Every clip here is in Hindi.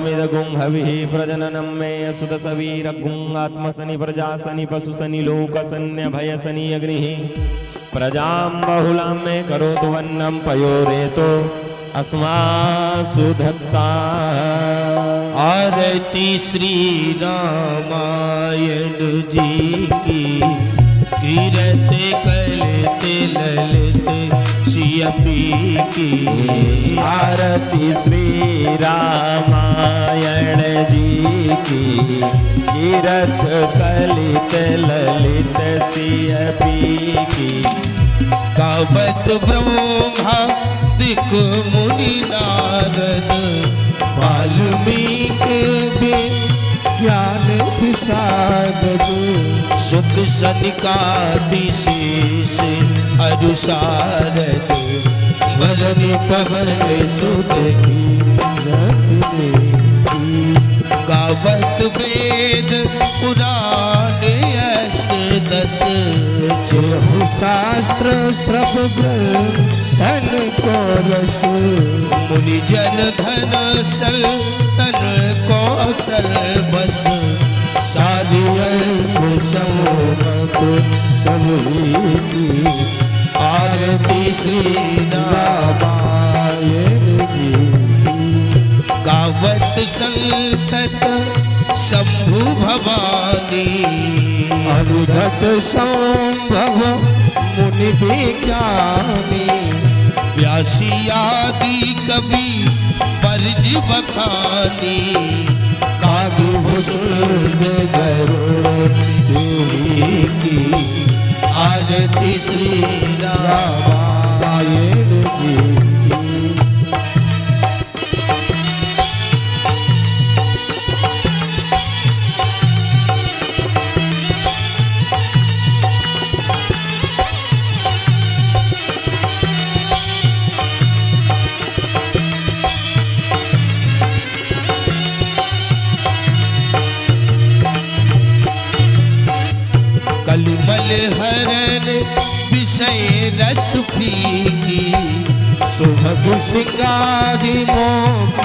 मिदगुं हविः प्रजननं मे सुदसवीरगुं आत्मसनि प्रजासनि पशुसनि लोकसन्यभयसनि अग्निः प्रजां बहुलां मे करोतु वन्नं पयोरेतो अस्मासु धत्ता। आरती श्री रामायण जी की कीरत कलते ललित सियपी की। आरती श्री रामायण जी की कीरत कलित ललित सियपी की। गावत ब्रह्मा दिक मुनि नारद वाल्मीकि ज्ञान विशारद। सुख सनिकादिशेष अनुसारद वरण पवन सुत की गावत वेद पुराण अष्टदश। जेहु शास्त्र श्रव धन को रस। मुनि जन धन सल तन कौशल बस। सारी अंश समूह समूह की। आरती श्री रामायण जी गावत संतत शंभु भवानी। अनुधत संभव मुनि विज्ञानी। व्यासी आदि कवि बरज बखानी। कागी भूषण गरुड़ की। आरती श्री रामायण जी कलिमल हरण विषय रस फीकी। सुभग सिंगारी मोक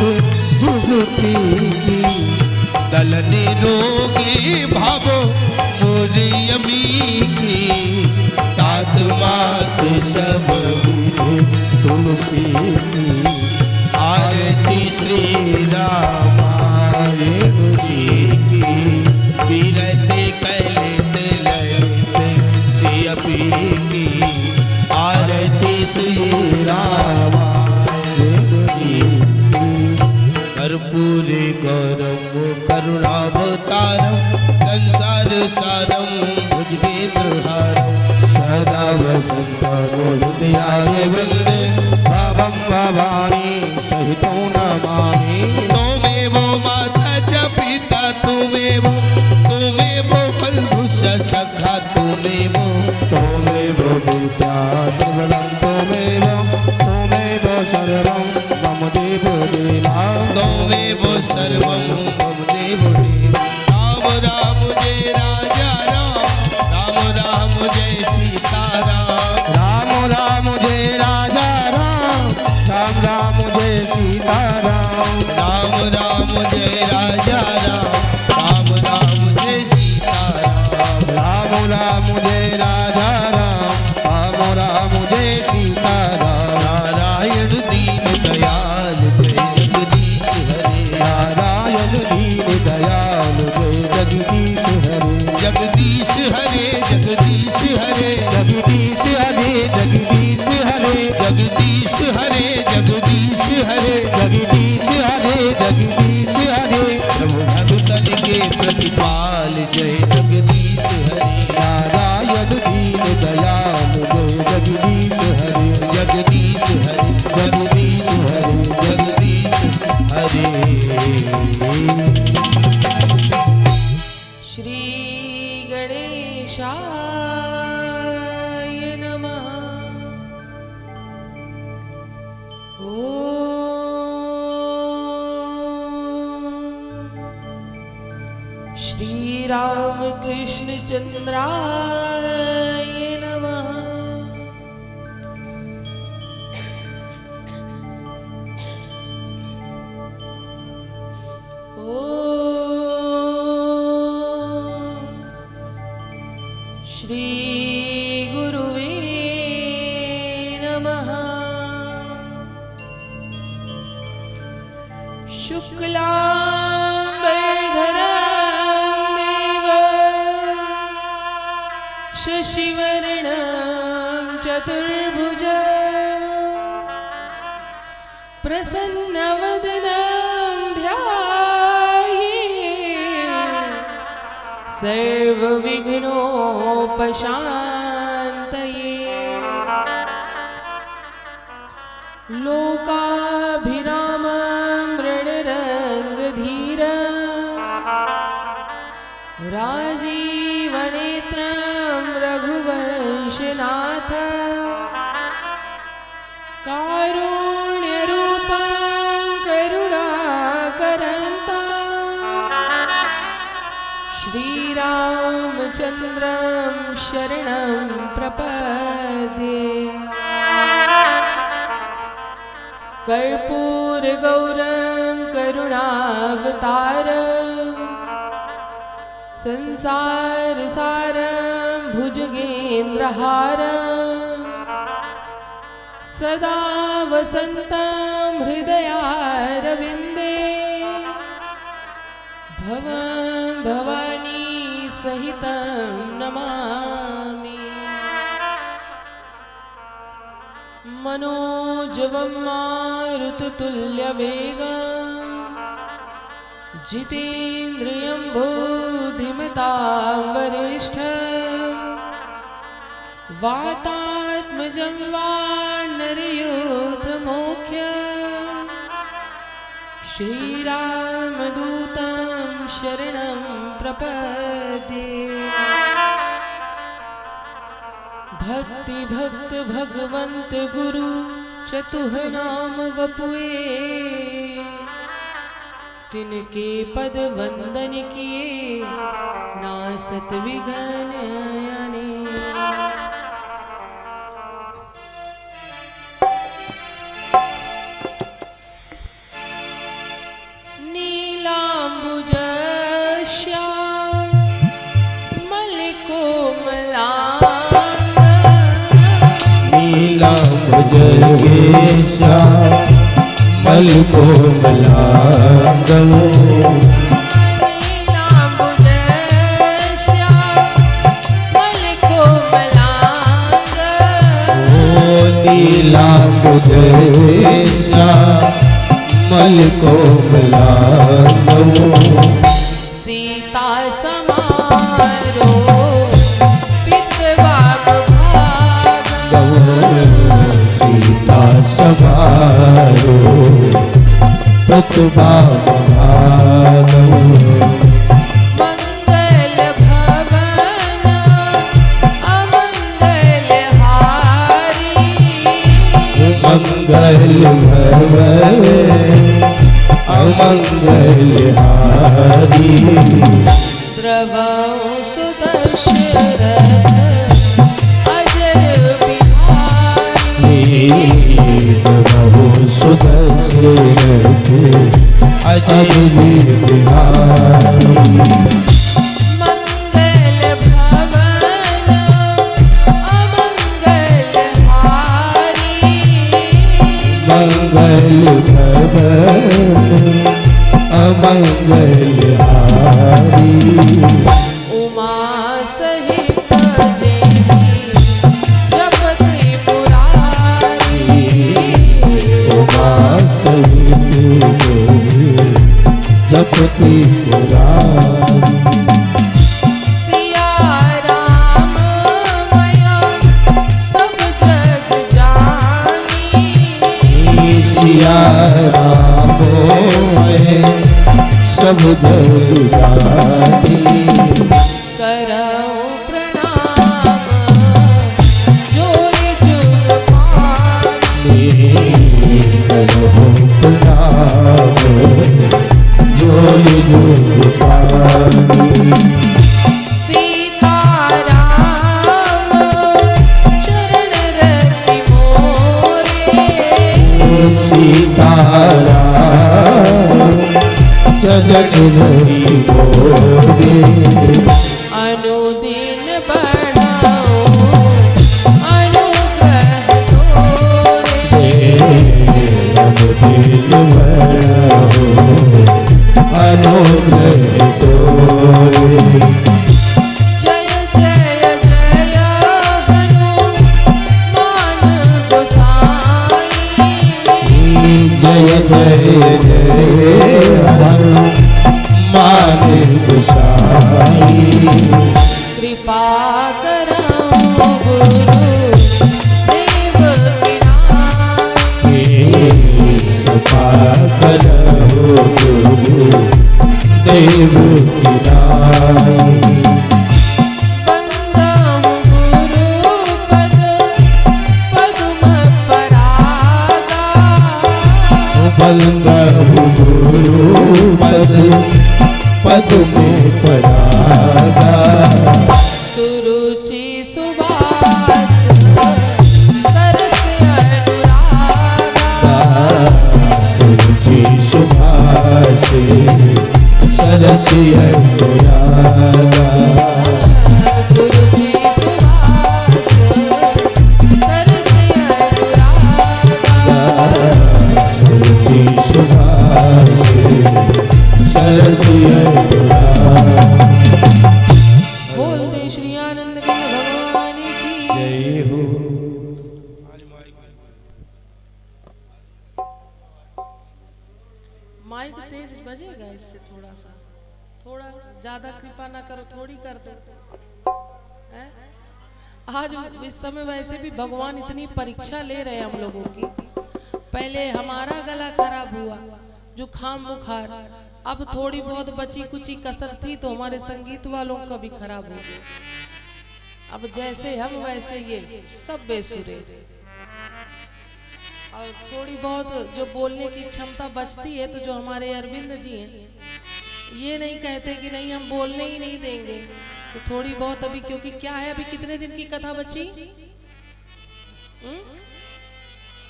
जुगती की। दलन रोगी भावो मोरियमी की। तात मात सब तुलसी की। आरती श्री रामायण जी की। वीरते कलित ललित सियपी की। आरती श्री रामायण जी की। कर्पूर गौरव करुणावतारम संसार सारम भुजगेन्द्रहारम। सदा वसंत मोहितयाय वन्दे भावं भवानी सहितो नमामि। त्वमेव माता च पिता त्वमेव फलभूष सखा त्वमेव विद्या दुर्बलं त्वमेव सर्वं मम देव देवा। त्वमेव सर्वं मम देव देवा। राम राम जय राजा राम। राम राम जय सीता राम। राम राम जय राजा राम। राम राम जय सीता राम। राम राम जय राजा राम। राम राम जय सीता राम। राम राम जय राजा राम। राम राम जय सीता राम। नारायण दीन दयाल जय जगदीश हरे। नारायण दीन दयाल जय जगदीश हरे। जगदीश हरे जगदीश हरे। जगदीश हरे जगदीश हरे। जगदीश हरे जगदीश हरे। जगदीश हरे जगदीश हरे। प्रभु भक्तन के प्रतिपाल जय जगदीश हरे। नारायण दीन दयाल जय जगदीश हरे। जगदीश हरे जगदीश हरे। जगदीश हरे। श्री गणेशाय नमः। श्री रामकृष्ण चंद्राय नमः। शुक्लाम्बरधरं देवं शशिवर्णं चतुर्भुजं प्रसन्नवदनं ध्यायेत् सर्वविघ्नोपशान्तये। लोकाभिरामं रणरङ्गधीरं राजीवनेत्रं रघुवंशनाथं कारुण्यरूपं करुणाकरन्तं श्रीरामचन्द्रं शरणं प्रपद्ये। कर्पूरगौरं करुणावतारं संसारसारं भुजगेन्द्रहारं सदा वसन्तं हृदयारविन्दे भवं भवानी सहितं नमामि। मनोजवं मारुततुल्यवेगं जितेन्द्रियं बुद्धिमतां वरिष्ठं वातात्मजं वानरयूथमुख्यं श्रीरामदूतं शरणं प्रपद्ये। भक्ति भक्त भगवंत गुरु चतुह नाम वपुए तिनके पद वंदन किए नासत विघ्न आने। नीलांबुज श्याम मलिकोमलांग नीलांबुजवेशा मलकोमलांगं नीलांबुज श्याम मलिकोमलांग ओ नीलांबुजवेशा मलकोमलांगं सीता समारो पितवाम भागं सीता समारो प्रतिभागं मंगल भवन अमंगल हारी मंगल भवन अमंगल हारी द्रवं सुदशरथ अजर बिहारी बहु सुदशरथ अजर बिहारी मंगल भवन अमंगल हारी मंगल भवन अमंगल हारी उमा सहित जय जप त्रिपुरारी उमा सहित जपति पुरारी सिया राम मया सब जग जानी सिया राम मैं सब जग जानी करऊं प्रणाम जोई जुग पानी करो प्रणाम जोय जुग पानी सीता राम चरण रति मोरे सीताराम चरण रवि मोरे अनुदिन बढ़ाओ अनुग्रह तोरे अनुदिन बढ़ाओ जय जय माने गोसाई। कृपा करो गुरु देव की नाई। कृपा करो गुरु देव की नाई। बंदहु गुरु पद पद्म परागा। बंदहु गुरु पद पद्म परागा। सुरुचि सुबास सरस अनुरागा। सुरुचि सुभाष सरस अनुरागा। सुरुचि सुबास सरस अनुरागा। सुरुचि सुभाष सरस अनुरागा। बोल दे श्री आनंद कंद भगवान की जय हो। माइक तेज बजेगा इससे थोड़ा ज्यादा कृपा ना करो, थोड़ी कर दो। हैं? आज इस समय वैसे भी भगवान इतनी परीक्षा ले रहे हैं हम लोगों की। पहले हमारा गला खराब हुआ, जुखाम बुखार, अब थोड़ी बहुत बची कुची कसर थी तो हमारे संगीत वालों का भी खराब हो गया। अब जैसे हम वैसे ये सब बेसुरे। और थोड़ी बहुत जो बोलने की क्षमता बचती है तो जो हमारे अरविंद जी हैं ये नहीं कहते कि नहीं हम बोलने ही नहीं देंगे, तो थोड़ी बहुत अभी, क्योंकि क्या है अभी कितने दिन की कथा बची?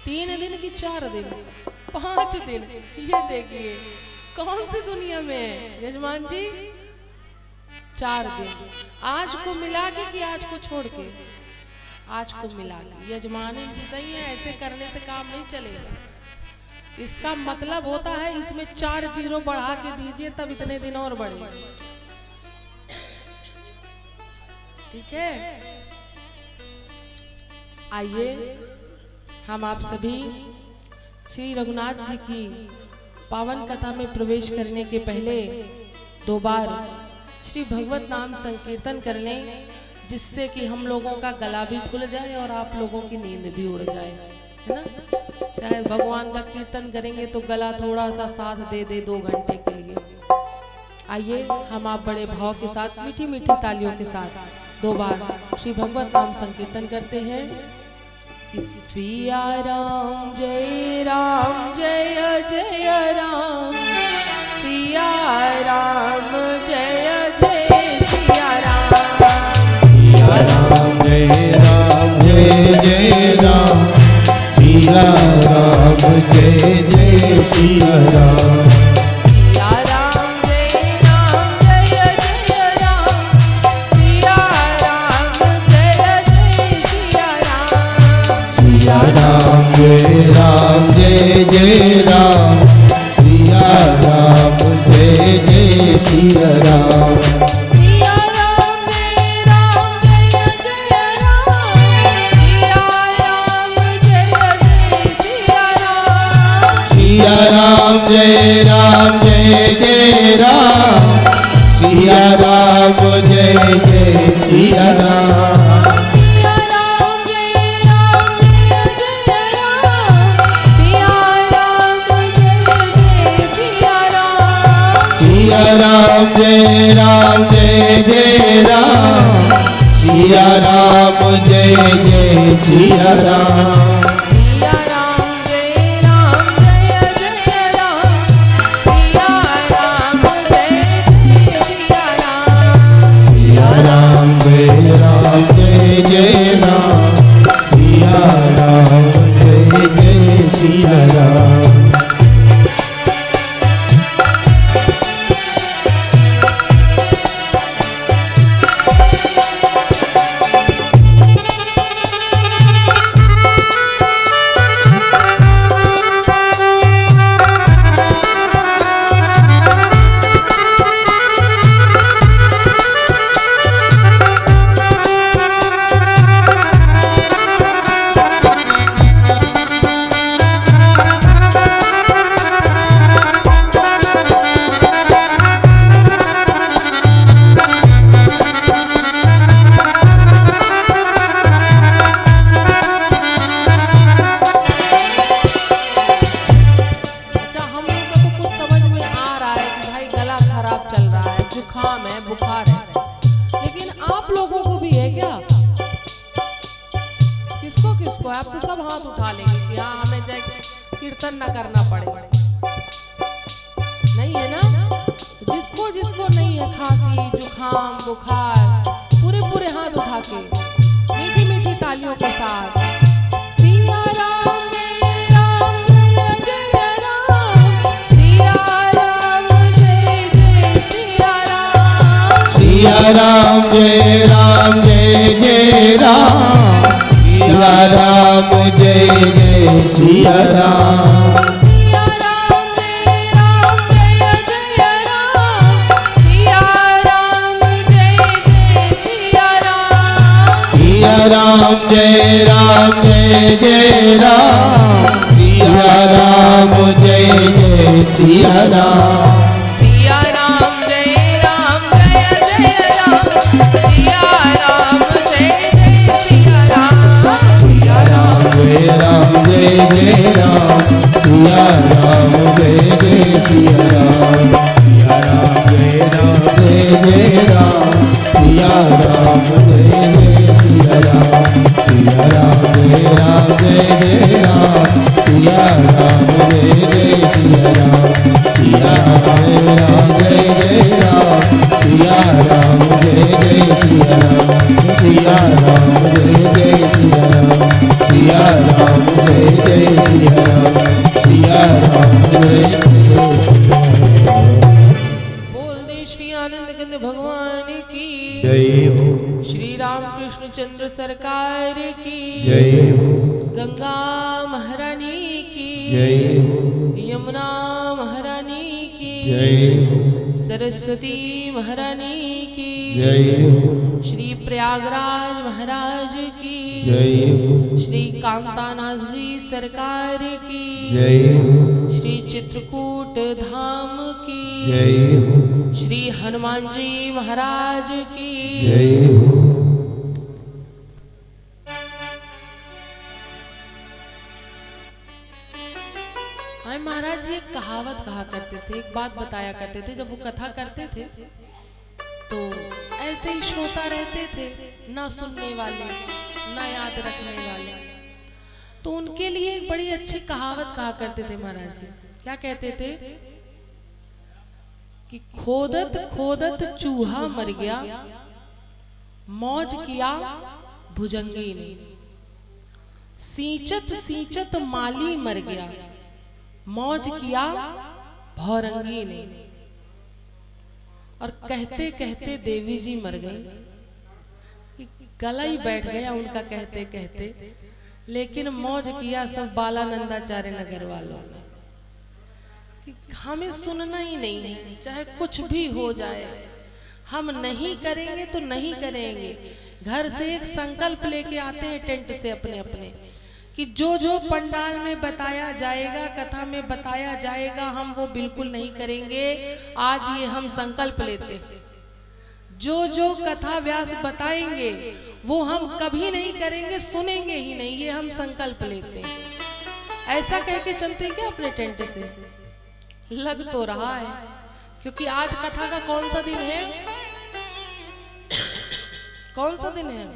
3 दिन की 4 दिन 5 दिन, ये देखिए कौन सी दुनिया में है यजमान जी। 4 दिन आज को मिला के कि आज को छोड़ के? आज को मिला के। यजमान जी सही है, ऐसे करने से काम नहीं चलेगा। इसका मतलब होता है इसमें 4 जीरो बढ़ा के दीजिए तब इतने दिन और बढ़े। ठीक है, आइए हम आप सभी श्री रघुनाथ जी की पावन कथा में प्रवेश करने के पहले 2 बार श्री भगवत नाम संकीर्तन कर लें, जिससे कि हम लोगों का गला भी खुल जाए और आप लोगों की नींद भी उड़ जाए, है ना। चाहे भगवान का कीर्तन करेंगे तो गला थोड़ा सा साथ दे दे 2 घंटे के लिए। आइए हम आप बड़े भाव के साथ मीठी मीठी तालियों के साथ 2 बार श्री भगवत नाम संकीर्तन करते हैं। सिया राम जय जय राम, सिया राम जय जय सिया राम। सिया राम जय जय राम, सिया राम जय जय सिया राम। सिया राम जय जय राम, सिया राम जय जय सिया राम। सिया राम जय जय राम, सिया राम जय जय सिया राम। सिया राम जय जय राम, सिया राम जय जय सिया राम। सिया राम जय जय राम, सिया राम जय जय सिया राम। सिया राम जय जय राम, सिया राम जय जय सिया राम। सिया राम जय जय राम, सिया राम जय जय सिया राम। सिया राम जय जय राम, सिया राम जय जय सिया राम। सिया जुकाम है, बुखार है, लेकिन आप लोगों को भी है क्या? किसको किसको है? आप तो सब हाथ उठा लेंगे कि हाँ हमें जय कीर्तन न करना पड़े, नहीं है ना? जिसको जिसको नहीं है खांसी जुकाम बुखार, पूरे पूरे हाथ उठा के मीठी मीठी तालियों के साथ सिया राम जय राम जय राम, सिया राम जय जय सिया राम, सिया राम जय राम जय जय राम, सिया राम जय जय सिया राम, सिया राम जय राम जय जय राम, सिया राम जय जय सिया राम, सिया राम जय राम जय जय राम, सिया राम जय जय सिया राम, सिया राम जय राम जय जय राम, सिया राम जय जय सिया राम, सिया राम जय राम जय जय राम, सिया राम जय जय सिया राम, सिया राम जय राम जय जय राम, सिया राम जय जय सिया राम, सिया राम जय राम जय जय राम, सिया राम जय जय सिया राम, सिया राम जय जय राम, सिया राम जय जय सिया राम, सिया राम जय जय सिया राम, सिया राम जय जय सिया राम, सिया राम जय जय। बोल दे श्री आनंद कंद भगवान की जय हो, श्री रामकृष्ण चंद्र सरकार की जय हो, गंगा महारानी की जय हो, यमुना महारानी की जय हो, सरस्वती महारानी की जय हो, श्री प्रयागराज महाराज की जय हो, श्री कांतानाथ जी सरकार की जय हो, श्री चित्रकूट धाम की जय हो, श्री हनुमान जी महाराज की जय हो। हमारे महाराज जी एक कहावत कहा करते थे, एक बात बताया करते थे। जब वो कथा करते थे तो ऐसे ही श्रोता रहते थे, ना सुनने वाले ना याद रखने वाले। तो उनके लिए एक बड़ी अच्छी कहावत कहा करते थे महाराज जी। क्या कहते थे कि खोदत खोदत चूहा मर गया, मौज किया भुजंगी ने, सींचत सींचत माली मर गया, मौज किया भौरंगी ने। और कहते कहते देवी जी मर गई, गला ही बैठ गया उनका कहते कहते, लेकिन मौज किया सब बालानंदाचार्य नगर वालों ने। कि हमें सुनना ही नहीं है, चाहे कुछ भी हो जाए, हम नहीं करेंगे तो नहीं करेंगे। घर से एक संकल्प लेके आते हैं टेंट से अपने अपने, कि जो जो पंडाल में बताया जाएगा, कथा में बताया जाएगा, हम वो बिल्कुल नहीं करेंगे। आज ये हम संकल्प लेते हैं, जो जो कथा व्यास बताएंगे वो हम कभी नहीं करेंगे, सुनेंगे ही नहीं, ये हम संकल्प लेते हैं। ऐसा कह के चलते हैं क्या अपने टेंट से? लग तो रहा है, क्योंकि आज कथा का कौन सा दिन है? कौन सा दिन है?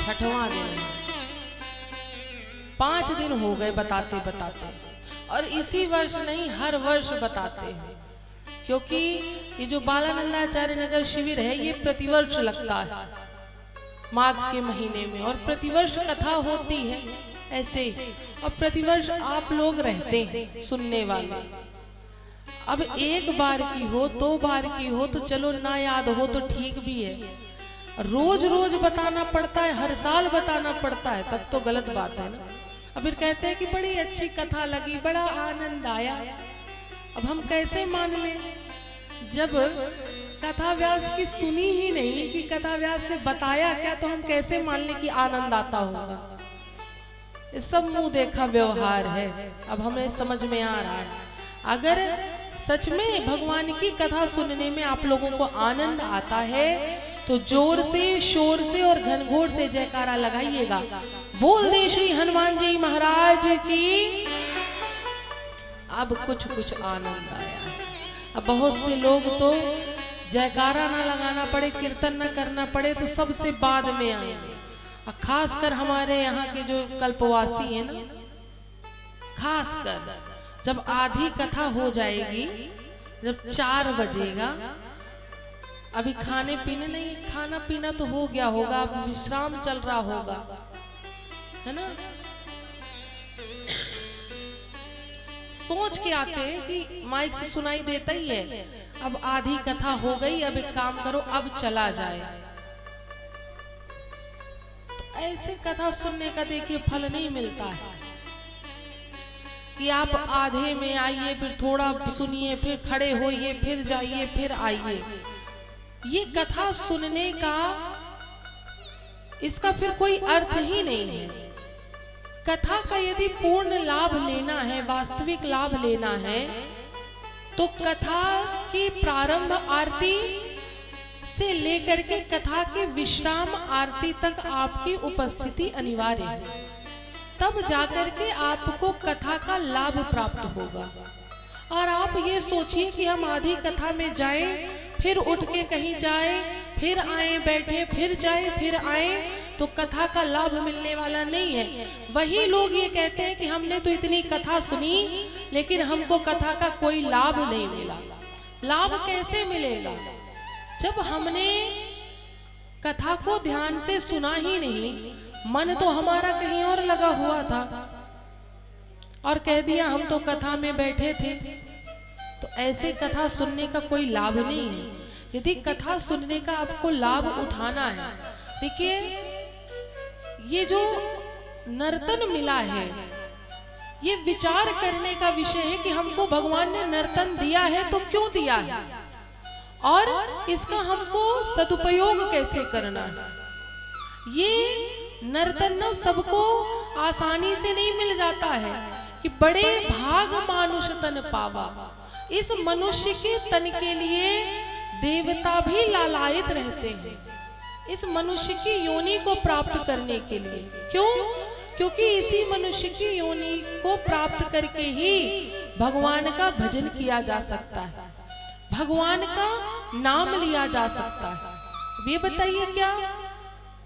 6वां दिन है। 5 दिन हो गए बताते बताते, और इसी वर्ष नहीं हर वर्ष बताते हैं, क्योंकि ये जो बालानंदाचार्य नगर शिविर है ये प्रतिवर्ष लगता है माघ के महीने में, और प्रतिवर्ष कथा होती है ऐसे ही, और प्रतिवर्ष आप लोग रहते हैं सुनने वाले। अब एक बार की हो, 2 बार की हो तो चलो, ना याद हो तो ठीक भी है। रोज रोज बताना पड़ता है, हर साल बताना पड़ता है, तब तो गलत बात है ना। अब फिर कहते हैं कि बड़ी अच्छी कथा लगी, बड़ा आनंद आया। अब हम कैसे मान लें जब कथा व्यास की सुनी ही नहीं, कि कथा व्यास ने बताया क्या, तो हम कैसे मान लें कि आनंद आता होगा? ये सब मुंह देखा व्यवहार है। अब हमें समझ में आ रहा है, अगर सच में भगवान की कथा सुनने में आप लोगों को आनंद आता है तो जोर से, शोर से और घनघोर से जयकारा लगाइएगा। बोल दे श्री हनुमान जी महाराज की। अब कुछ कुछ आनंद आया है। अब बहुत से लोग तो जयकारा ना लगाना पड़े, कीर्तन ना करना पड़े, तो सबसे बाद में आएंगे। और खासकर हमारे यहाँ के जो कल्पवासी हैं ना, खासकर जब आधी कथा हो जाएगी, जब 4 बजेगा, अभी खाने पीने नहीं, खाना पीना तो हो गया होगा, अब विश्राम चल रहा होगा, है ना। सोच के आते हैं कि माइक से सुनाई देता ही है, अब आधी कथा हो गई, अब एक काम करो, अब चला जाए। तो ऐसे कथा सुनने का देखिए फल नहीं मिलता है कि आप आधे में आइए, फिर थोड़ा सुनिए, फिर खड़े होइए, फिर जाइए, फिर आइए। ये कथा सुनने का इसका फिर कोई अर्थ ही नहीं है। कथा का यदि पूर्ण लाभ लेना है, वास्तविक लाभ लेना है, तो कथा की प्रारंभ आरती से लेकर के कथा के विश्राम आरती तक आपकी उपस्थिति अनिवार्य है। तब जाकर के आपको कथा का लाभ प्राप्त होगा। और आप ये सोचिए कि हम आधी कथा में जाएं, फिर उठ के कहीं जाएं, फिर आए बैठे, फिर जाएं, फिर आए, तो कथा का लाभ मिलने वाला नहीं है। वही लोग ये कहते हैं कि हमने तो इतनी कथा सुनी, लेकिन हमको कथा का कोई लाभ नहीं मिला। लाभ कैसे मिलेगा? जब हमने कथा को ध्यान से सुना ही नहीं, मन तो हमारा कहीं और लगा हुआ था, और कह दिया हम तो कथा में बैठे थे, तो ऐसे कथा सुनने का कोई लाभ नहीं है। यदि कथा सुनने का आपको लाभ उठाना है, देखिए ये जो नर्तन मिला है, ये विचार करने का विषय है कि हमको भगवान ने नर्तन दिया है तो क्यों दिया है, और इसका हमको सदुपयोग कैसे करना है। ये नर्तन न सबको आसानी से नहीं मिल जाता है कि बड़े भाग मानुष तन पावा। इस मनुष्य के तन के लिए देवता भी लालायित रहते हैं, इस मनुष्य की योनि को प्राप्त करने के लिए। क्यों? क्योंकि इसी मनुष्य की योनि को प्राप्त करके ही भगवान का भजन किया जा सकता है, भगवान का नाम लिया जा सकता है। ये बताइए, क्या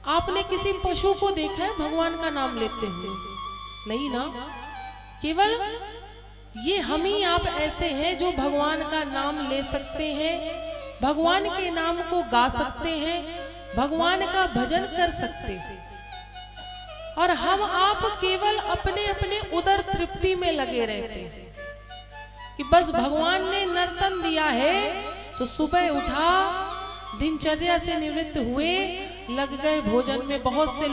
आपने किसी पशु को देखा है भगवान का नाम लेते हुए? नहीं ना। केवल ये हम ही आप ऐसे हैं जो भगवान का नाम ले सकते हैं, भगवान के नाम को गा सकते हैं, भगवान का भजन कर सकते हैं। और हम आप केवल अपने अपने उदर तृप्ति में लगे रहते हैं कि बस भगवान ने नर्तन दिया है तो सुबह उठा, दिनचर्या से निवृत्त हुए, लग गए भोजन में। बहुत से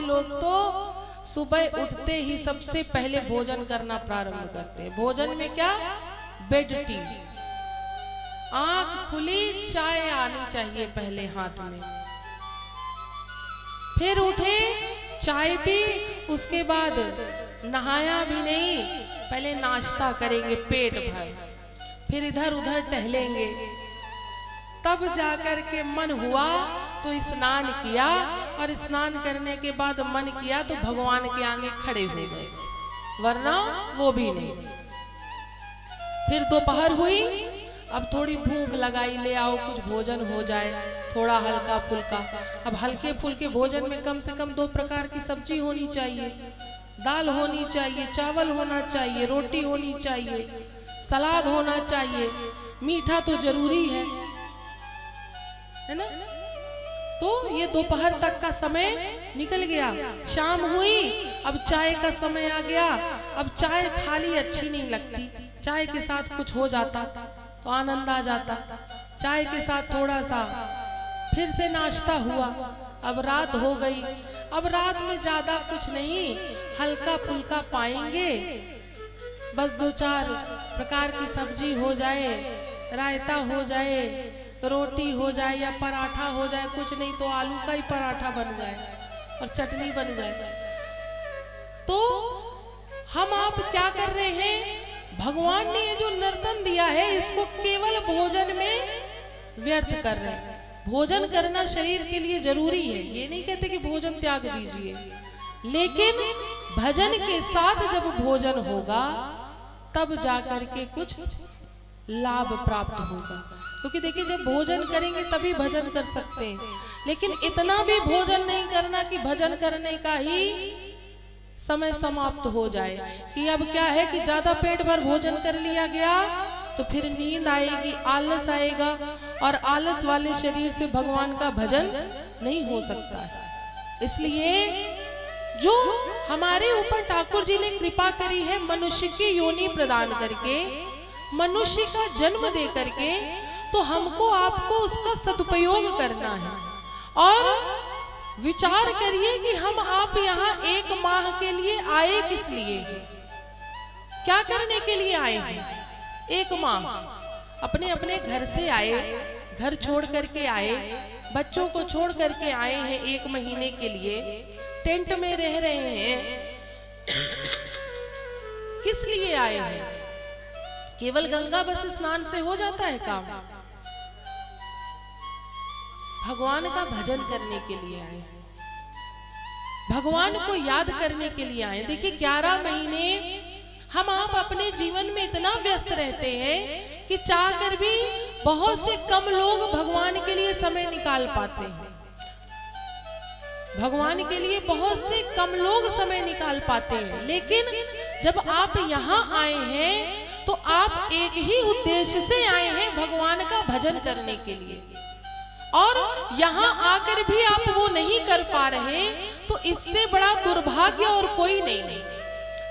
लोग तो सुबह उठते ही सबसे पहले भोजन करना प्रारंभ करते हैं। भोजन में क्या? बेड टी, आंख खुली, चाय आनी चाहिए पहले हाथ में, फिर उठे, चाय पी, उसके बाद नहाया भी नहीं, पहले नाश्ता करेंगे पेट भर, फिर इधर उधर टहलेंगे, तब जाकर के मन हुआ तो स्नान किया, और स्नान करने के बाद मन किया तो भगवान के आगे खड़े हो गए, वरना वो भी नहीं। फिर दोपहर हुई, अब थोड़ी भूख लगाई, ले आओ कुछ भोजन हो जाए, थोड़ा हल्का फुल्का। अब हल्के फुल्के भोजन में कम से कम 2 प्रकार की सब्जी होनी चाहिए, दाल होनी चाहिए, चावल होना चाहिए, रोटी होनी चाहिए, सलाद होना चाहिए, मीठा तो जरूरी है ना। तो ये दोपहर तक का समय निकल गया, शाम हुई, अब चाय का समय आ गया। अब चाय खाली अच्छी नहीं लगती, चाय के साथ कुछ हो जाता तो आनंद आ जाता। चाय के साथ थोड़ा सा फिर से नाश्ता हुआ, अब रात हो गई। अब रात में ज्यादा कुछ नहीं, हल्का फुल्का पाएंगे, बस 2-4 प्रकार की सब्जी हो जाए, रायता हो जाए, रोटी हो जाए या पराठा हो जाए, कुछ नहीं तो आलू का ही पराठा बन जाए और चटनी बन जाए। तो हम आप क्या कर रहे हैं? भगवान ने ये जो नर्तन दिया है इसको केवल भोजन में व्यर्थ कर रहे हैं। भोजन करना शरीर के लिए जरूरी है, ये नहीं कहते कि भोजन त्याग दीजिए, लेकिन भजन के साथ जब भोजन होगा तब जाकर के कुछ लाभ प्राप्त होगा। क्योंकि देखिए जब भोजन करेंगे तभी भजन कर सकते हैं, लेकिन इतना भी भोजन नहीं करना कि भजन करने का ही समय समाप्त हो जाए। कि अब क्या है कि ज्यादा पेट भर भोजन कर लिया गया तो फिर नींद आएगी, आलस आएगा, और आलस वाले शरीर से भगवान का भजन नहीं हो सकता है। इसलिए जो हमारे ऊपर ठाकुर जी ने कृपा करी है मनुष्य की योनि प्रदान करके, मनुष्य का जन्म दे करके, तो हमको आपको उसका सदुपयोग करना है। और विचार करिए कि हम आप यहाँ 1 माह के लिए आए किस लिए, क्या करने के लिए आए हैं। 1 माह अपने अपने घर से आए, घर छोड़ करके आए, बच्चों को छोड़ करके आए हैं 1 महीने के लिए, टेंट में रह रहे हैं। किस लिए आए हैं? केवल गंगा बस स्नान से हो जाता है काम? भगवान का भजन करने के लिए आए, भगवान को याद करने के लिए आए। देखिए 11 महीने हम आप अपने जीवन में इतना व्यस्त रहते हैं कि चाहकर भी बहुत से कम लोग भगवान के लिए समय निकाल पाते हैं। भगवान के लिए बहुत से कम लोग समय निकाल पाते हैं। लेकिन जब आप यहाँ आए हैं तो आप एक ही उद्देश्य से आए हैं, भगवान का भजन करने के लिए। और यहाँ आकर भी आप वो नहीं कर पा रहे तो इससे बड़ा दुर्भाग्य और कोई नहीं।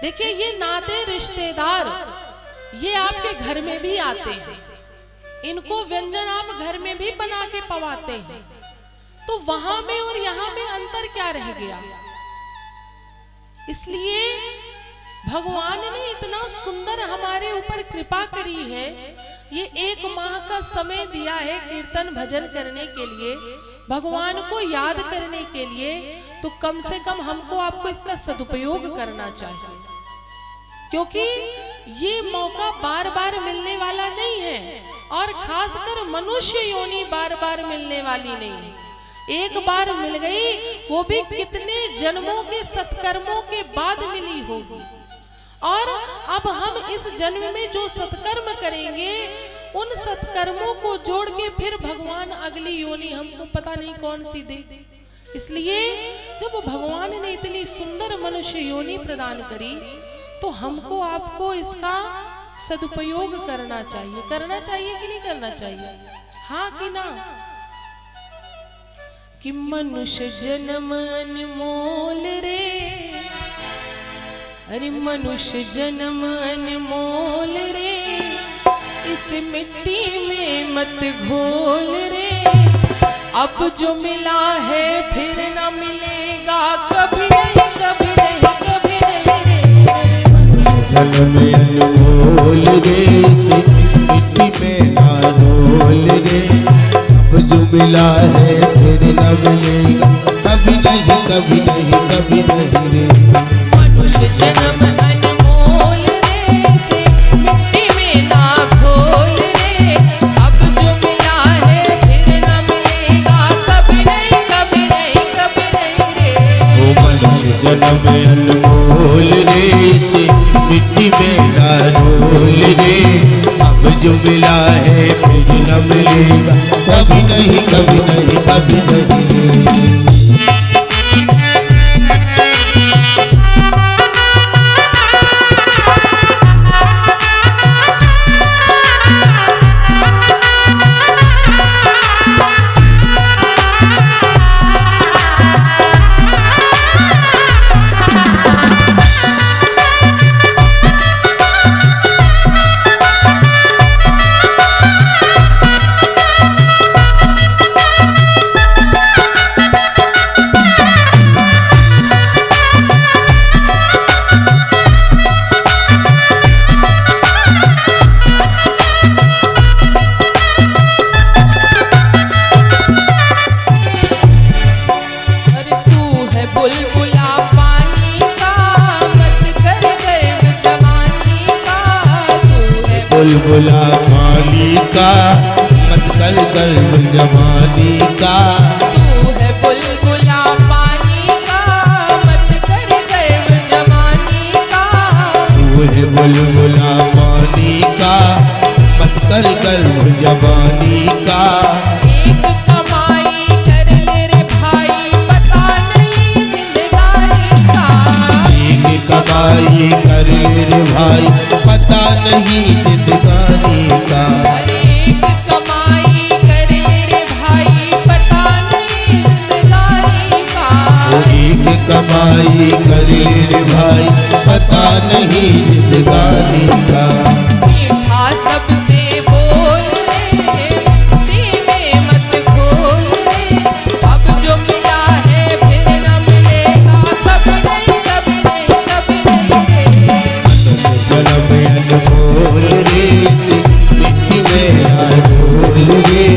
देखिए ये नाते रिश्तेदार ये आपके घर में भी आते हैं, इनको व्यंजन आप घर में भी बना के पवाते हैं, तो वहां में और यहाँ में अंतर क्या रह गया। इसलिए भगवान ने इतना सुंदर हमारे ऊपर कृपा करी है, ये 1 माह का समय दिया है कीर्तन भजन करने के लिए, भगवान को याद करने के लिए। तो कम से कम हमको आपको इसका सदुपयोग करना चाहिए, क्योंकि ये मौका बार बार मिलने वाला नहीं है, और खासकर मनुष्य योनि बार बार मिलने वाली नहीं है। एक बार मिल गई, वो भी कितने जन्मों के सत्कर्मों के बाद मिली होगी। और अब हम इस जन्म में जो सत्कर्म करेंगे, उन सत्कर्मों को जोड़ के फिर भगवान अगली योनि हमको पता नहीं कौन सी दे। इसलिए जब भगवान ने इतनी सुंदर मनुष्य योनि प्रदान करी, तो हमको आपको इसका सदुपयोग करना चाहिए। करना चाहिए कि नहीं करना चाहिए? हाँ कि ना? कि मनुष्य जन्म अनमोल रे, अरे मनुष्य जन्म अनमोल रे, इस मिट्टी में मत घोल रे। अब जो मिला है फिर ना मिलेगा, कभी नहीं कभी नहीं कभी नहीं रे। जन्म अनमोल रे, इसे मिट्टी में ना रोल रे। अब जो मिला है फिर न मिलेगा, कभी नहीं कभी नहीं कभी नहीं रे। मनुष्य जन्म अनमोल रे, इसे मिट्टी में ना घोल रे। अब जो मिला है फिर ना मिलेगा, कभी नहीं कभी नहीं कभी नहीं रे। ओ मनुष्य जन्म अनमोल रे, इसे मिट्टी में ना रोल रे। अब जो मिला है फिर न मिलेगा, कभी नहीं कभी नहीं कभी नहीं रे। बुलबुला पानी का, मत कर गर्व जवानी का। तू है बुलबुला पानी का, मत कर गर्व जवानी का। तू है बुलबुला पानी का, मत कर गर्व जवानी का। एक कमाई कर ले रे भाई पता नहीं जिंदगानी का। एक कमाई कर रे भाई पता नहीं जिंदगानी का। अरे एक कमाई कर ले रे भाई पता नहीं जिंदगानी का। एक कमाई कर रे भाई पता नहीं जिंदगानी का। मीठा सबसे बोल रे दिल में मत खोल रे। अब जो मिला है फिर न मिलेगा कभी नहीं कभी नहीं कभी नहीं रे। जन्म अनमोल रे से मिट्टी में ना बोल रे।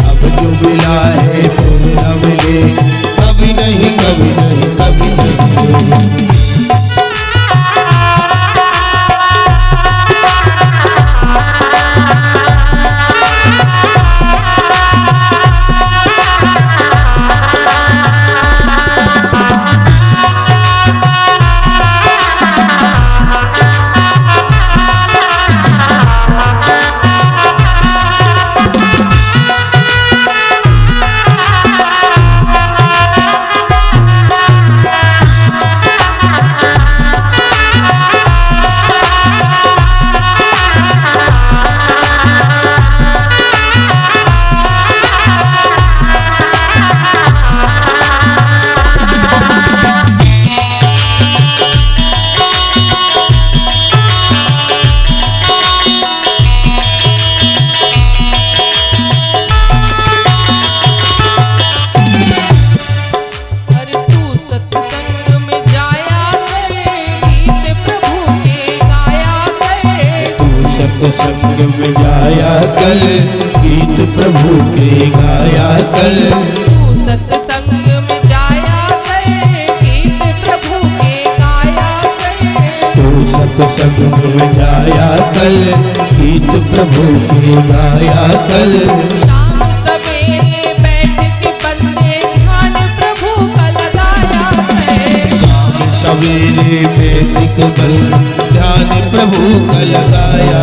अब जो मिला है फिर न मिले कभी नहीं कभी नहीं कभी नहीं। संग में जाया कल गीत प्रभु के गाया कल। तू सत्संग में जाया कर गीत प्रभु के गाया कर। तू सत्संग में जाया कल गीत प्रभु के गाया कल। शाम सवेरे बैठ के बंदे ध्यान प्रभु का लगाया कर। शाम सवेरे बैठ के बंदे ध्यान प्रभु का लगाया।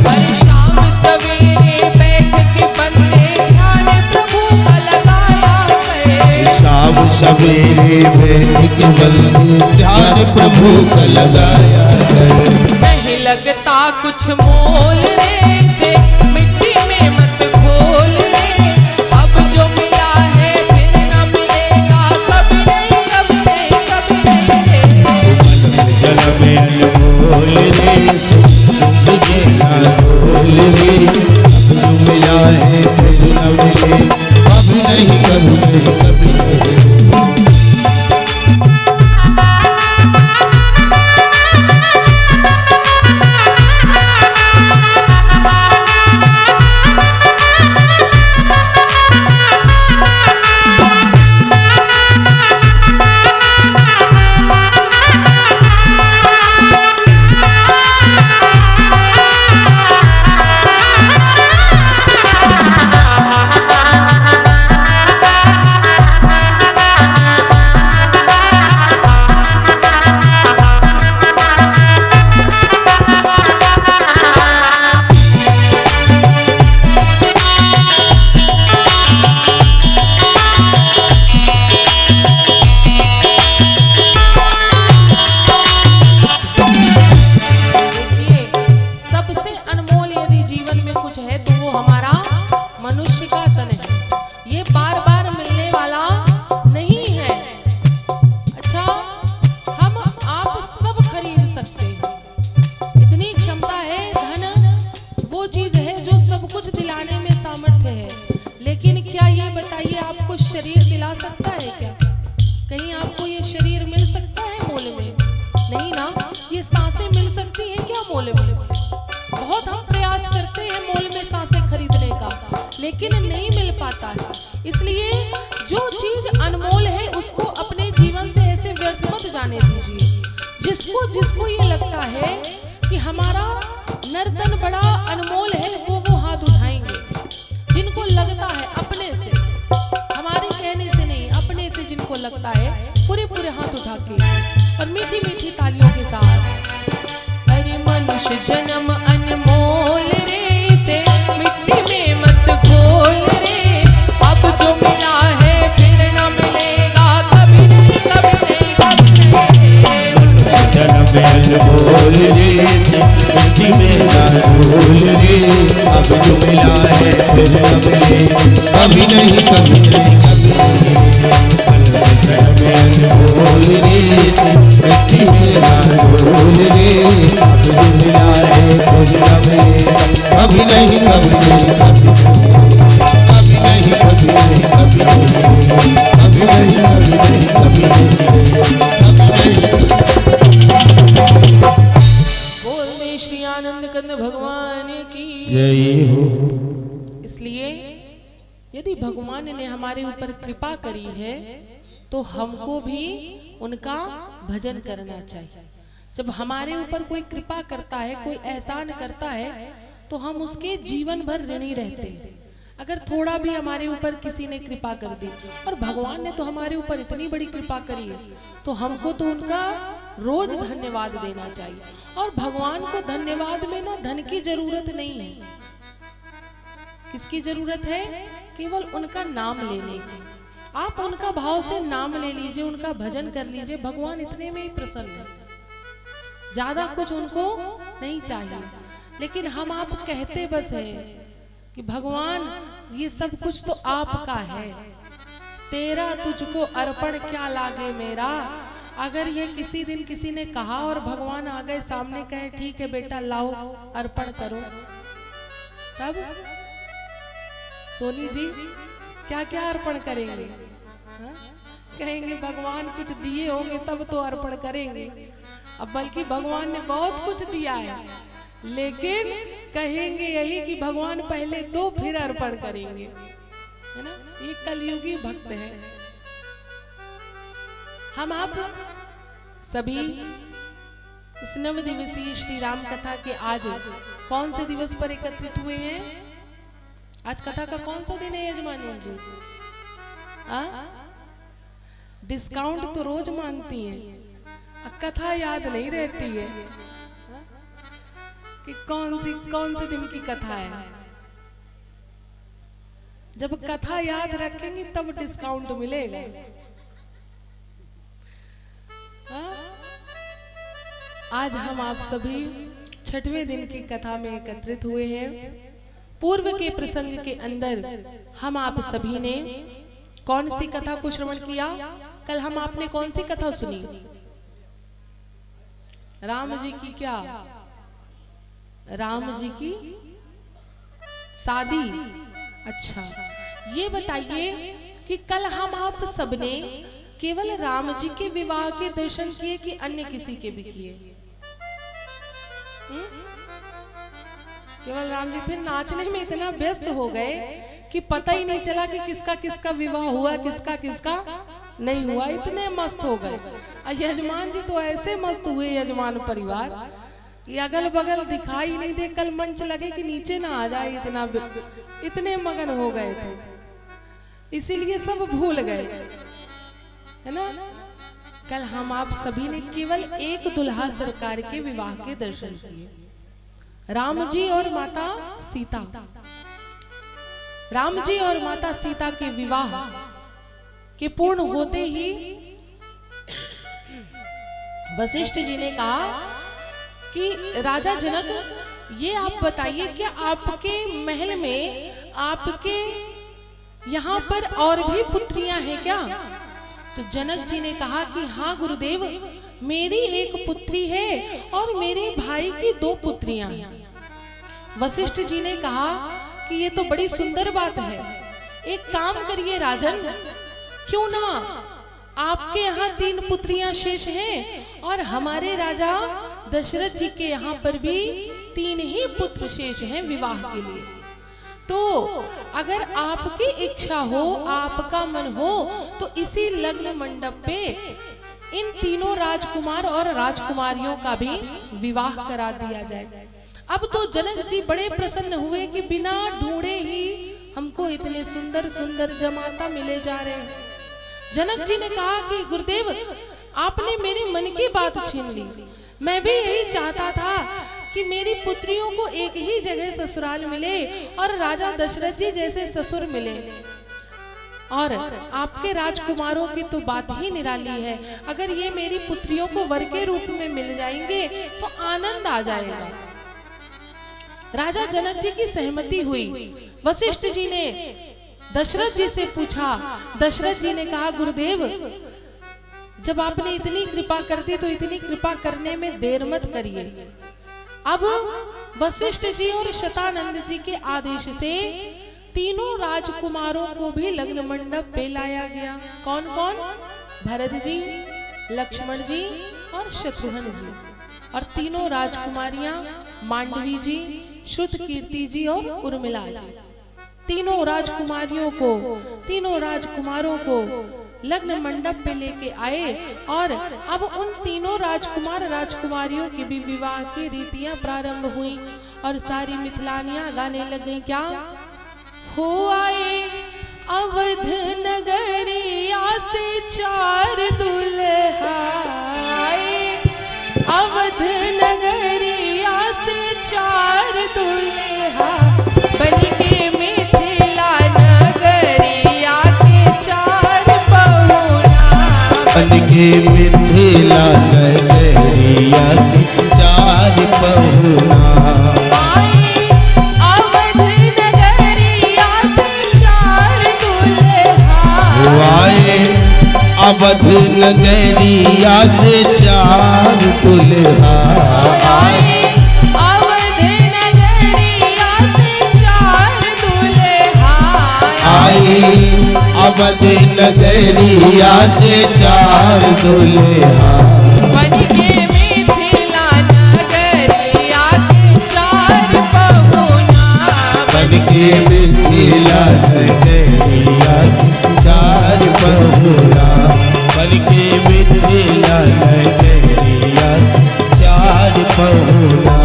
हर शाम सवेरे बैठ के बंदे ध्यान प्रभु का लगाया कर। शाम सवेरे बैठ के बंदे ध्यान प्रभु का लगाया कर। नहीं लगता कुछ मोल रे से मिट्टी में मत घोल रे। अब जो मिला है फिर न मिलेगा कभी नहीं कभी नहीं कभी नहीं रे। जन्म अनमोल रे से जिंदगी ना बोल रे। अब जो मिला है फिर न मिले कभी नहीं कभी नहीं कभी नहीं। लेकिन नहीं मिल पाता है। इसलिए जो चीज अनमोल है उसको अपने जीवन से ऐसे व्यर्थ मत जाने दीजिए। जिसको ये लगता है कि हमारा नर्तन बड़ा अनमोल है वो हाथ उठाएंगे। जिनको लगता है अपने से, हमारे कहने से नहीं, अपने से जिनको लगता है पूरे हाथ उठा के और मीठी मीठी तालियों के साथ। अरे मनुष्य जन्म अनमोल रे से अनमोल रे मिट्टी में ना ढोल रे अब जो मिला है फिर न मिले कभी नहीं कभी नहीं कभी नहीं अनमोल रे मिट्टी में ना ढोल रे अब जो मिला है फिर न मिले कभी नहीं कभी नहीं कभी नहीं कभी नहीं कभी नहीं कभी नहीं कभी नहीं कभी नहीं बोल दे श्री आनंद कंद भगवान की। जय हो। इसलिए यदि भगवान ने हमारे ऊपर कृपा करी है तो हमको भी उनका भजन करना चाहिए। जब हमारे ऊपर कोई कृपा करता है, कोई एहसान करता है, तो हम उसके जीवन भर ऋणी रहते हैं। अगर थोड़ा भी हमारे ऊपर किसी ने कृपा कर दी, और भगवान ने तो हमारे ऊपर इतनी बड़ी कृपा करी है, तो हमको तो उनका रोज धन्यवाद देना चाहिए। और भगवान को धन्यवाद में ना धन की जरूरत नहीं है। किसकी जरूरत है? केवल उनका नाम लेने की। आप उनका भाव से नाम ले लीजिए, उनका भजन कर लीजिए, भगवान इतने में ही प्रसन्न है। ज्यादा कुछ उनको नहीं चाहिए। लेकिन हम आप कहते बस हैं कि भगवान ये सब कुछ तो आपका है, तेरा तुझको अर्पण क्या लागे मेरा। अगर ये किसी दिन किसी ने कहा और भगवान आ गए सामने, कहे ठीक है बेटा लाओ अर्पण करो, तब सोनी जी क्या क्या अर्पण करेंगे? हा? कहेंगे भगवान कुछ दिए होंगे तब तो अर्पण करेंगे। अब बल्कि भगवान ने बहुत कुछ दिया है, लेकिन कहेंगे यही कि भगवान पहले दो फिर अर्पण करेंगे, है ना। ये कलयुगी भक्त है। हम आप सभी इस नव दिवसीय श्री राम कथा के आज कौन से दिवस पर एकत्रित हुए हैं? आज कथा का कौन सा दिन है यजमानी जी? डिस्काउंट तो रोज मांगती हैं, कथा याद नहीं रहती है कि कौन से दिन की कथा है। जब कथा याद रखेंगी तब डिस्काउंट मिलेगा। आज हम आप सभी छठवें दिन की कथा में एकत्रित हुए हैं। पूर्व के प्रसंग के अंदर हम आप सभी ने कौन सी कथा को श्रवण किया? कल हम आपने कौन सी कथा सुनी? राम जी की क्या? राम जी की शादी। अच्छा, ये बताइए कि कल हम आप सबने केवल राम जी के विवाह के दर्शन किए कि अन्य किसी के भी किए? केवल राम जी। फिर नाचने में इतना व्यस्त हो गए कि पता ही नहीं चला कि किसका किसका विवाह हुआ, किसका किसका नहीं हुआ। इतने मस्त हो गए। यजमान जी तो ऐसे मस्त हुए, यजमान परिवार, ये अगल बगल दिखाई नहीं दे, कल मंच लगे कि नीचे ना आ जाए, इतने मगन हो गए थे, इसीलिए सब भूल गए, है ना। कल हम आप सभी ने केवल एक दुल्हा सरकार के विवाह के दर्शन किए, राम जी और माता सीता। राम जी और माता सीता के विवाह के पूर्ण होते ही वशिष्ठ जी ने कहा कि राजा जनक, ये आप बताइए कि आपके महल में आपके यहाँ पर और भी पुत्रियां हैं क्या? तो जनक जी ने कहा कि हाँ गुरुदेव, मेरी एक पुत्री है और मेरे भाई की 2 पुत्रियां हैं। वशिष्ठ जी ने कहा कि ये तो बड़ी सुंदर बात है। एक काम करिए राजन, क्यों ना आपके यहाँ 3 पुत्रियां शेष हैं और हमारे राजा दशरथ जी के यहाँ पर भी 3 ही पुत्र शेष हैं विवाह के लिए। तो अगर आपकी इच्छा हो, आपका मन हो, तो इसी लग्न मंडप पे इन तीनों राजकुमार और राजकुमारियों का भी विवाह करा दिया जाए। अब तो जनक जी बड़े प्रसन्न हुए कि बिना ढूंढे ही हमको इतने सुंदर सुंदर जमाता मिले जा रहे हैं। जनक जी ने कहा कि गुरुदेव, आपने मेरे मन की बात छीन ली। मैं भी यही चाहता था कि मेरी पुत्रियों को एक ही जगह ससुराल मिले और राजा दशरथ जी जैसे ससुर मिले। और आपके राजकुमारों की तो बात ही निराली है। अगर ये मेरी पुत्रियों को वर के रूप में मिल जाएंगे तो आनंद आ जाएगा। राजा जनक जी की सहमति हुई। वशिष्ठ जी ने दशरथ जी से पूछा। दशरथ जी ने कहा, गुरुदेव जब आपने इतनी कृपा कर दी तो इतनी कृपा करने में देर मत करिए। अब वशिष्ठ जी और शतानंद जी के आदेश से तीनों राजकुमारों को भी लग्न मंडप पे लाया गया। कौन कौन? भरत जी, लक्ष्मण जी और शत्रुघ्न जी। और तीनों राजकुमारियां मांडवी जी, श्रुतकीर्ति जी और उर्मिला जी। तीनों राजकुमारों को लग्न मंडप पे लेके आए। और अब उन तीनों राजकुमारियों की भी विवाह की रीतियां प्रारंभ हुई और सारी मिथिलानियां गाने लग गईं। क्या? हो आए अवध नगरिया से 4 दुल्हा आए। अवध नगरिया से 4 दुल्हा बनके मिथिला नगरिया के 4 पहुना। बनके मिथिला नगरिया के 4 पहुना। अवध नगरिया से 4 दुल्हा आए। अवध नगरिया से 4 दुल्हा आए। अवध नगरिया से 4 दुल्हा बनके मिथिला नगरिया के 4 पहुना। बनके मिथिला नगरिया के 4 पहुना। बनके मिथिला नगरिया 4 पहुना।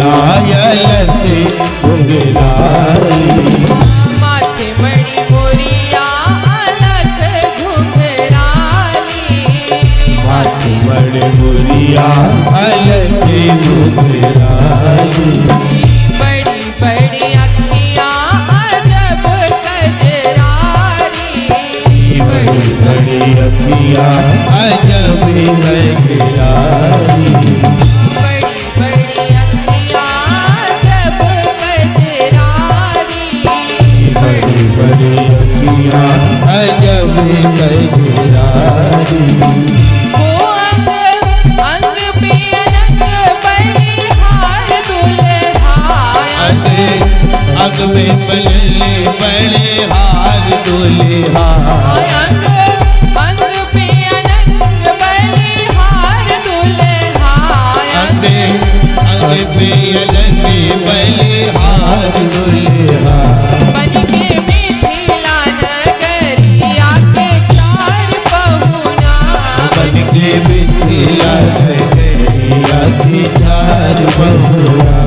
आयलते घुंघराली। माथे मणि मोरिया अलग घुंघराली। माथे मणि मोरिया अलग घुंघराली। बड़ी बड़ी अखियां अजब कजरारी। बड़ी बड़ी अखियां अजब कजरारी। अजब कजरारी। वो अंग अंग पे अनक बलिहार दुल्हा। अंग में बल्ले बड़े हार दुल्हा। अंग अंग पे अनक बलिहार दुल्हा। अंग अंग पे अनक बलिहार दुल्हा। बनके मिथिला नगरिया के 4 पहुना। बनके मिथिला नगरिया के 4 पहुना।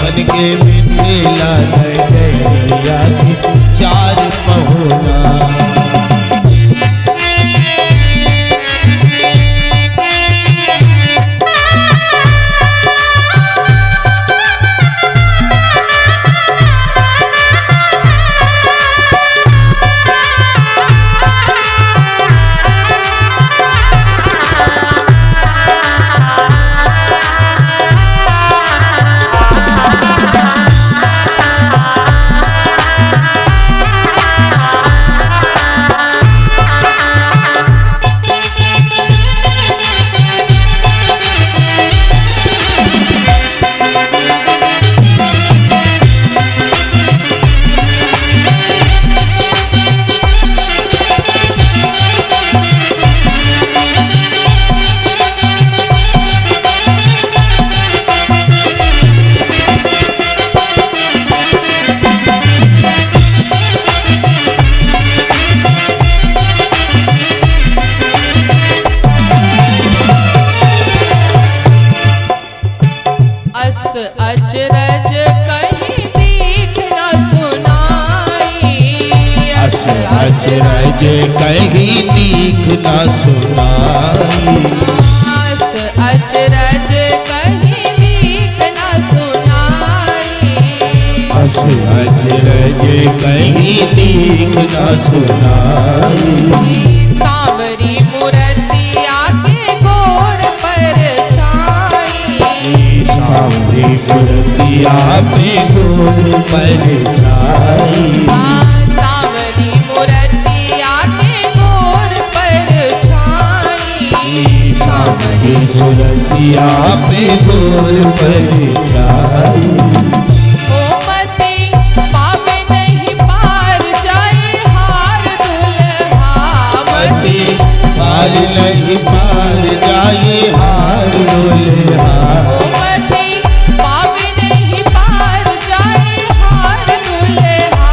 बनके मिथिला नगरिया के 4 पहुना। अचरज कहीं दीख न सुनाई। अचरज कहीं दीख न सुनाई। अचरज कहीं दीख न सुनाई। सांवरी मूर्तिया के गोर पर छाई। सांवरी मूर्तिया पे गोर पर छाई। सांवरी मूर्तिया के गोर पर छाई। सांवरी मूर्तिया पे गोर पर छाई। पावे नहीं पार जाए हार दुल्हा। पार नहीं पार जाए हार दुल्हा। पावे नहीं पार जाए हार दुल्हा।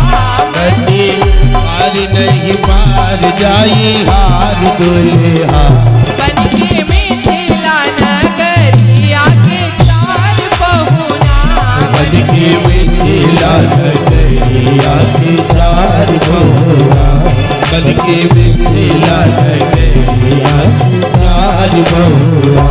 पार नहीं पार जाए हार दुल्हा। बन के मिथिला नगरिया के चार बहुना। बन के मिथिला नगरिया के चार बहुना। बन के मिथिला नगरिया के चार बहुना।